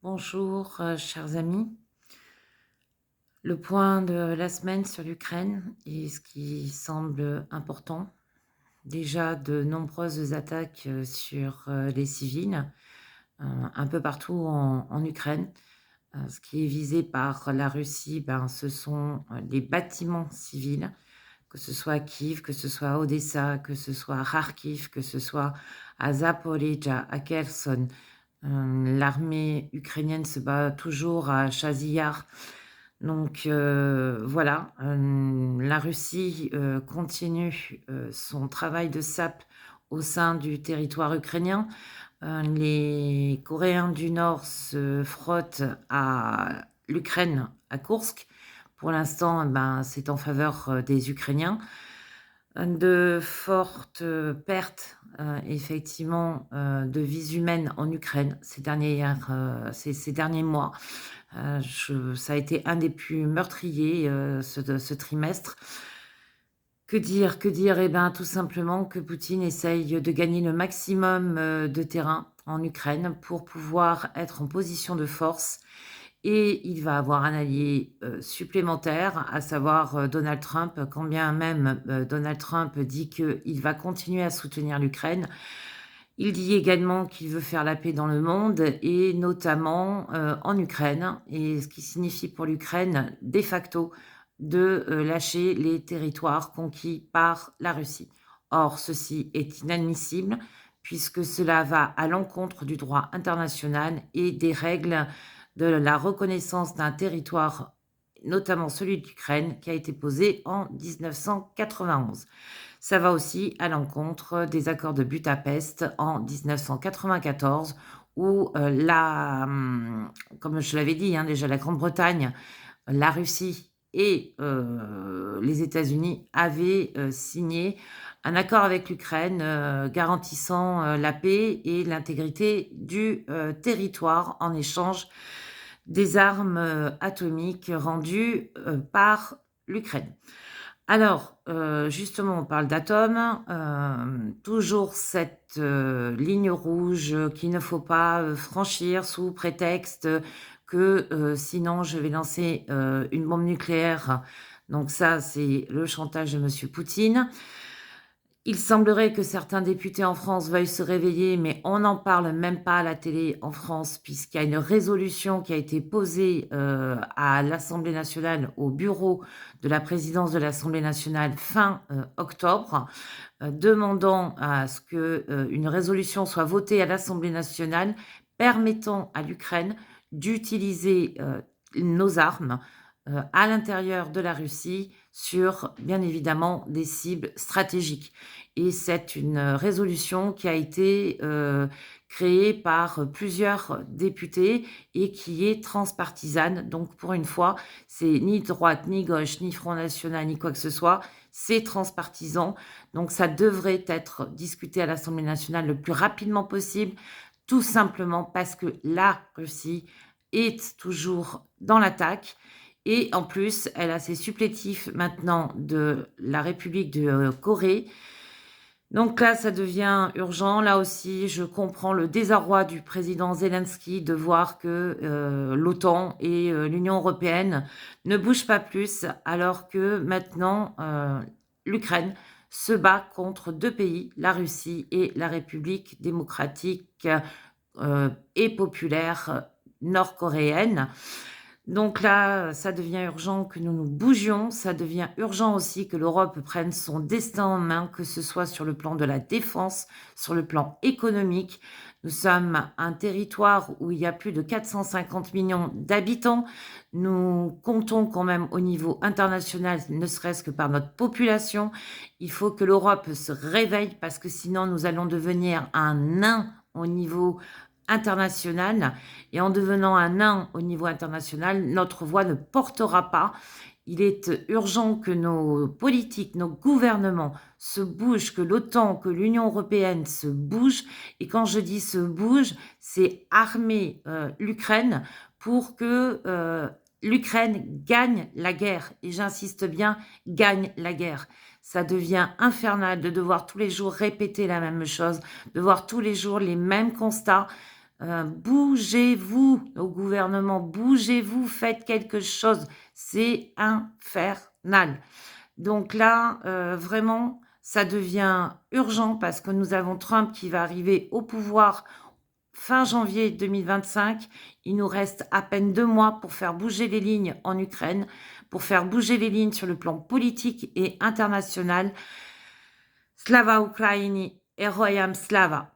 Bonjour, chers amis. Le point de la semaine sur l'Ukraine et ce qui semble important. Déjà, de nombreuses attaques sur les civils, un peu partout en Ukraine. Ce qui est visé par la Russie, ben, ce sont les bâtiments civils, que ce soit à Kiev, que ce soit à Odessa, que ce soit à Kharkiv, que ce soit à Zaporijjia, à Kherson. L'armée ukrainienne se bat toujours à Chasiar. Donc voilà, la Russie, continue, son travail de sape au sein du territoire ukrainien. Les Coréens du Nord se frottent à l'Ukraine, à Koursk. Pour l'instant, eh ben, c'est en faveur, des Ukrainiens. De fortes, pertes, effectivement, de vies humaines en Ukraine ces derniers mois. Je Ça a été un des plus meurtriers, ce trimestre. Que dire? Que dire? Eh ben, tout simplement que Poutine essaye de gagner le maximum, de terrain en Ukraine pour pouvoir être en position de force et il va avoir un allié, supplémentaire, à savoir, Donald Trump. Quand bien même, Donald Trump dit qu'il va continuer à soutenir l'Ukraine, il dit également qu'il veut faire la paix dans le monde et notamment, en Ukraine, et ce qui signifie pour l'Ukraine, de facto, de, lâcher les territoires conquis par la Russie. Or, ceci est inadmissible puisque cela va à l'encontre du droit international et des règles de la reconnaissance d'un territoire, notamment celui d'Ukraine, qui a été posé en 1991. Ça va aussi à l'encontre des accords de Budapest en 1994 où, comme je l'avais dit, hein, déjà la Grande-Bretagne, la Russie et les États-Unis avaient, signé un accord avec l'Ukraine, garantissant, la paix et l'intégrité du, territoire en échange des armes, atomiques rendues, par l'Ukraine. Alors, justement, on parle d'atomes, toujours cette, ligne rouge, qu'il ne faut pas, franchir sous prétexte, que, sinon je vais lancer, une bombe nucléaire. Donc ça, c'est le chantage de monsieur Poutine. Il semblerait que certains députés en France veuillent se réveiller, mais on n'en parle même pas à la télé en France, puisqu'il y a une résolution qui a été posée, à l'Assemblée nationale, au bureau de la présidence de l'Assemblée nationale fin, octobre, demandant à ce que, une résolution soit votée à l'Assemblée nationale permettant à l'Ukraine d'utiliser, nos armes, à l'intérieur de la Russie sur, bien évidemment, des cibles stratégiques. Et c'est une, résolution qui a été, créée par, plusieurs députés et qui est transpartisane. Donc pour une fois, c'est ni droite, ni gauche, ni Front national, ni quoi que ce soit, c'est transpartisan. Donc ça devrait être discuté à l'Assemblée nationale le plus rapidement possible, tout simplement parce que la Russie est toujours dans l'attaque et en plus, elle a ses supplétifs maintenant de la République de, Corée. Donc là, ça devient urgent. Là aussi, je comprends le désarroi du président Zelensky de voir que, l'OTAN et l'Union européenne ne bougent pas plus, alors que maintenant, l'Ukraine se bat contre 2 pays, la Russie et la République démocratique, et populaire, nord-coréenne. Donc là, ça devient urgent que nous nous bougions, ça devient urgent aussi que l'Europe prenne son destin en main, que ce soit sur le plan de la défense, sur le plan économique. Nous sommes un territoire où il y a plus de 450 millions d'habitants. Nous comptons quand même au niveau international, ne serait-ce que par notre population. Il faut que l'Europe se réveille parce que sinon nous allons devenir un nain au niveau international et en devenant un nain au niveau international, notre voix ne portera pas. Il est urgent que nos politiques, nos gouvernements se bougent, que l'OTAN, que l'Union européenne se bougent. Et quand je dis se bouge, c'est armer l'Ukraine pour que l'Ukraine gagne la guerre. Et j'insiste bien, gagne la guerre. Ça devient infernal de devoir tous les jours répéter la même chose, de voir tous les jours les mêmes constats. Bougez-vous au gouvernement, bougez-vous, faites quelque chose. C'est infernal. Donc là, vraiment, ça devient urgent parce que nous avons Trump qui va arriver au pouvoir fin janvier 2025. Il nous reste à peine 2 mois pour faire bouger les lignes en Ukraine, pour faire bouger les lignes sur le plan politique et international. Slava Ukraini, Heroyam Slava.